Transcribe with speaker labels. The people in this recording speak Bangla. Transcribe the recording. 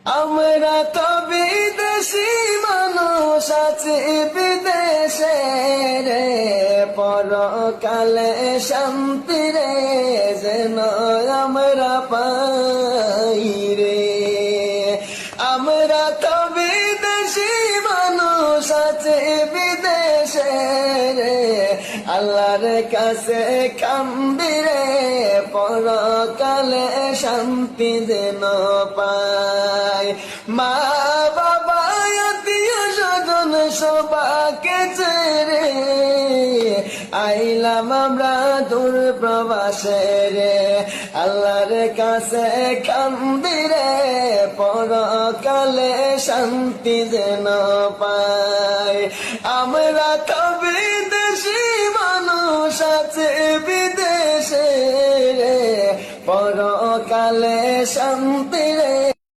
Speaker 1: আমরা তো বিদেশি মানুষ আছি বিদেশে রে, পরকালে শান্তি রে যেন আমরা পাই রে। আমরা তো বিদেশি মানুষ আছি বিদেশে রে, আল্লাহর কাছে কান্দি রে, পরকালে শান্তি যেন পাই। মা বাবা আত্মীয় স্বজন সবাকে ছেড়ে আইলাম আমরা দূর প্রবাসে রে, আল্লাহর কাছে কান্দি রে, পরকালে শান্তি যেন পাই। আমরা তো বিদেশি মানুষ আছে বিদেশে রে, পরকালে শান্তি